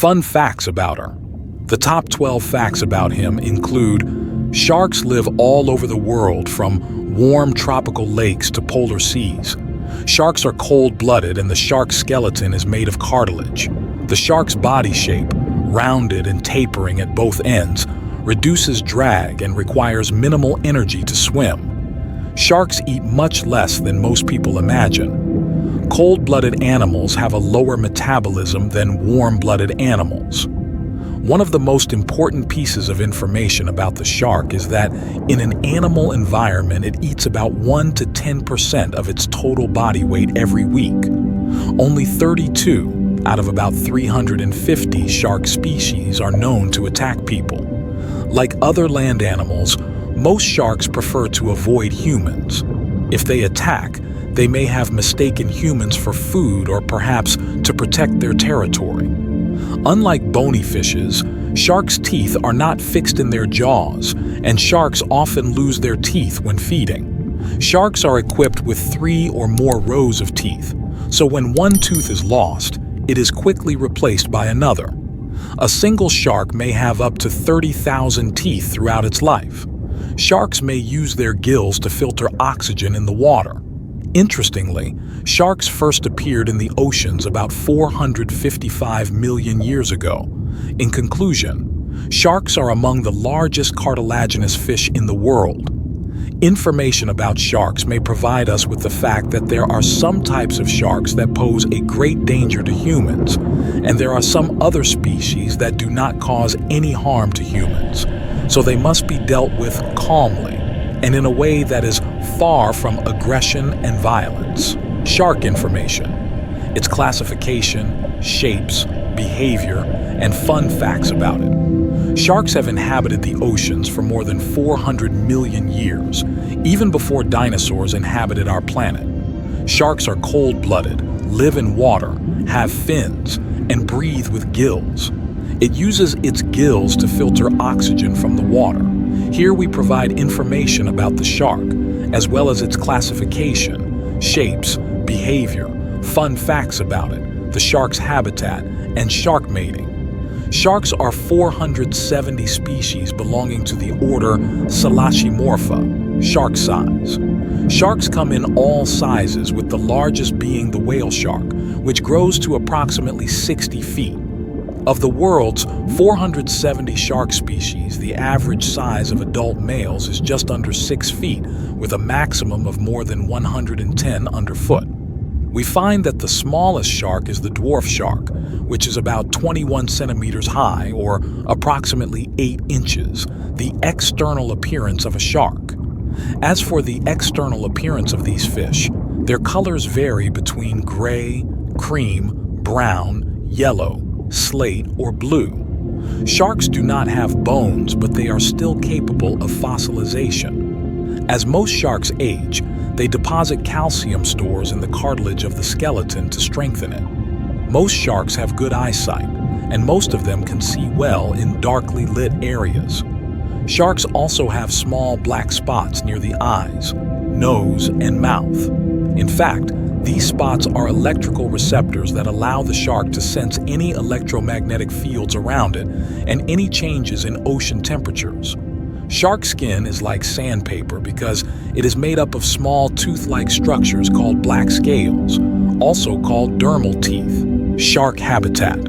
Fun facts about her. The top 12 facts about him include: sharks live all over the world, from warm tropical lakes to polar seas. Sharks are cold-blooded, and the shark's skeleton is made of cartilage. The shark's body shape, rounded and tapering at both ends, reduces drag and requires minimal energy to swim. Sharks eat much less than most people imagine. Cold-blooded animals have a lower metabolism than warm-blooded animals. One of the most important pieces of information about the shark is that in an animal environment, it eats about 1 to 10% of its total body weight every week. Only 32 out of about 350 shark species are known to attack people. Like other land animals, most sharks prefer to avoid humans. If they attack, they may have mistaken humans for food or perhaps to protect their territory. Unlike bony fishes, sharks' teeth are not fixed in their jaws, and sharks often lose their teeth when feeding. Sharks are equipped with 3 or more rows of teeth, so when one tooth is lost, it is quickly replaced by another. A single shark may have up to 30,000 teeth throughout its life. Sharks may use their gills to filter oxygen in the water. Interestingly, sharks first appeared in the oceans about 455 million years ago. In conclusion, sharks are among the largest cartilaginous fish in the world. Information about sharks may provide us with the fact that there are some types of sharks that pose a great danger to humans, and there are some other species that do not cause any harm to humans, so they must be dealt with calmly and in a way that is far from aggression and violence. Shark information, its classification, shapes, behavior, and fun facts about it. Sharks have inhabited the oceans for more than 400 million years, even before dinosaurs inhabited our planet. Sharks are cold-blooded, live in water, have fins, and breathe with gills. It uses its gills to filter oxygen from the water. Here we provide information about the shark, as well as its classification, shapes, behavior, fun facts about it, the shark's habitat, and shark mating. Sharks are 470 species belonging to the order Selachimorpha, shark size. Sharks come in all sizes, with the largest being the whale shark, which grows to approximately 60 feet. Of the world's 470 shark species, the average size of adult males is just under 6 feet, with a maximum of more than 110 underfoot. We find that the smallest shark is the dwarf shark, which is about 21 centimeters high, or approximately 8 inches, the external appearance of a shark. As for the external appearance of these fish, their colors vary between gray, cream, brown, yellow, slate, or blue. Sharks do not have bones, but they are still capable of fossilization. As most sharks age, they deposit calcium stores in the cartilage of the skeleton to strengthen it. Most sharks have good eyesight, and most of them can see well in darkly lit areas. Sharks also have small black spots near the eyes, nose, and mouth. In fact, these spots are electrical receptors that allow the shark to sense any electromagnetic fields around it and any changes in ocean temperatures. Shark skin is like sandpaper because it is made up of small tooth-like structures called black scales, also called dermal teeth. Shark habitat.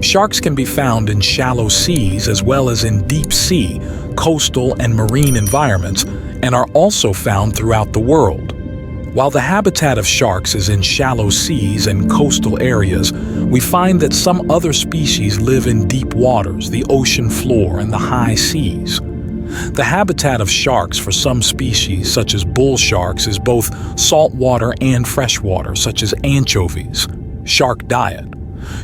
Sharks can be found in shallow seas as well as in deep sea, coastal, and marine environments, and are also found throughout the world. While the habitat of sharks is in shallow seas and coastal areas, we find that some other species live in deep waters, the ocean floor, and the high seas. The habitat of sharks for some species, such as bull sharks, is both saltwater and freshwater, such as anchovies. Shark diet.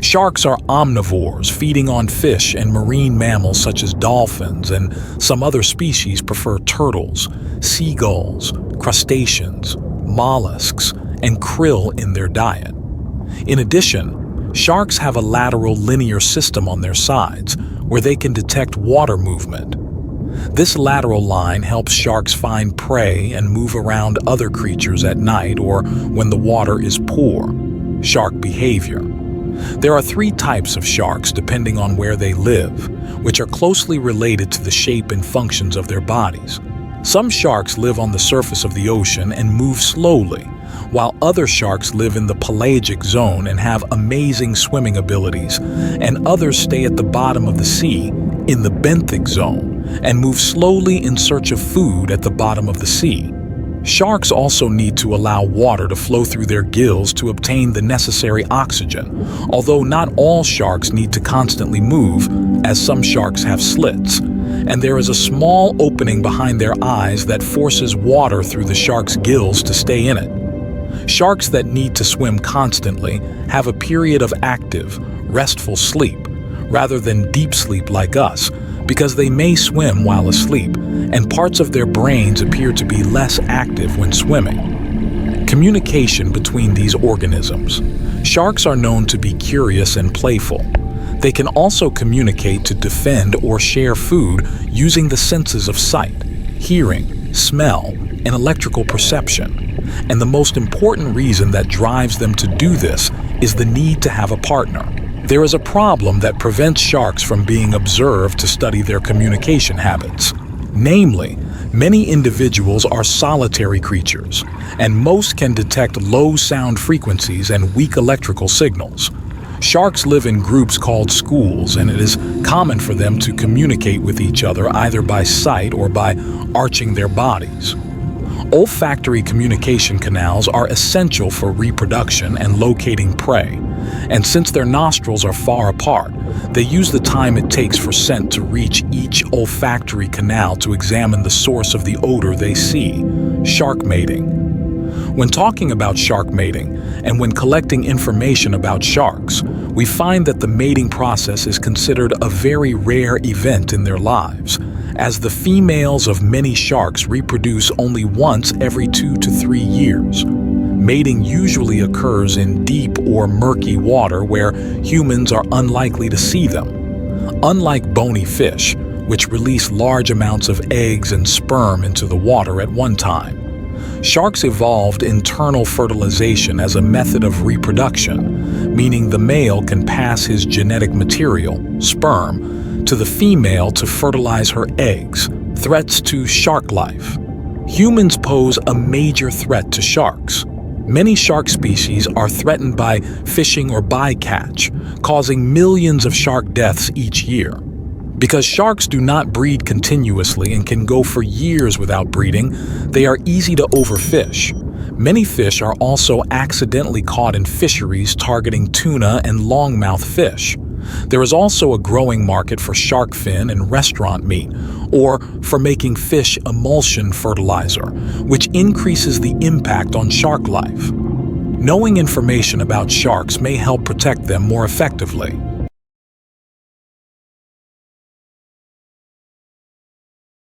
Sharks are omnivores, feeding on fish and marine mammals such as dolphins, and some other species prefer turtles, seagulls, crustaceans, mollusks, and krill in their diet. In addition, sharks have a lateral linear system on their sides where they can detect water movement. This lateral line helps sharks find prey and move around other creatures at night or when the water is poor. Shark behavior. There are three types of sharks depending on where they live, which are closely related to the shape and functions of their bodies. Some sharks live on the surface of the ocean and move slowly, while other sharks live in the pelagic zone and have amazing swimming abilities, and others stay at the bottom of the sea in the benthic zone and move slowly in search of food at the bottom of the sea. Sharks also need to allow water to flow through their gills to obtain the necessary oxygen, although not all sharks need to constantly move, as some sharks have slits, and there is a small opening behind their eyes that forces water through the shark's gills to stay in it. Sharks that need to swim constantly have a period of active, restful sleep, rather than deep sleep like us, because they may swim while asleep, and parts of their brains appear to be less active when swimming. Communication between these organisms. Sharks are known to be curious and playful. They can also communicate to defend or share food using the senses of sight, hearing, smell, and electrical perception. And the most important reason that drives them to do this is the need to have a partner. There is a problem that prevents sharks from being observed to study their communication habits. Namely, many individuals are solitary creatures, and most can detect low sound frequencies and weak electrical signals. Sharks live in groups called schools, and it is common for them to communicate with each other either by sight or by arching their bodies. Olfactory communication canals are essential for reproduction and locating prey, and since their nostrils are far apart, they use the time it takes for scent to reach each olfactory canal to examine the source of the odor they see. Shark mating. When talking about shark mating, and when collecting information about sharks, we find that the mating process is considered a very rare event in their lives, as the females of many sharks reproduce only once every 2 to 3 years. Mating usually occurs in deep or murky water where humans are unlikely to see them. Unlike bony fish, which release large amounts of eggs and sperm into the water at one time, sharks evolved internal fertilization as a method of reproduction, meaning the male can pass his genetic material, sperm, to the female to fertilize her eggs. Threats to shark life. Humans pose a major threat to sharks. Many shark species are threatened by fishing or bycatch, causing millions of shark deaths each year. Because sharks do not breed continuously and can go for years without breeding, they are easy to overfish. Many fish are also accidentally caught in fisheries targeting tuna and longmouth fish. There is also a growing market for shark fin and restaurant meat, or for making fish emulsion fertilizer, which increases the impact on shark life. Knowing information about sharks may help protect them more effectively.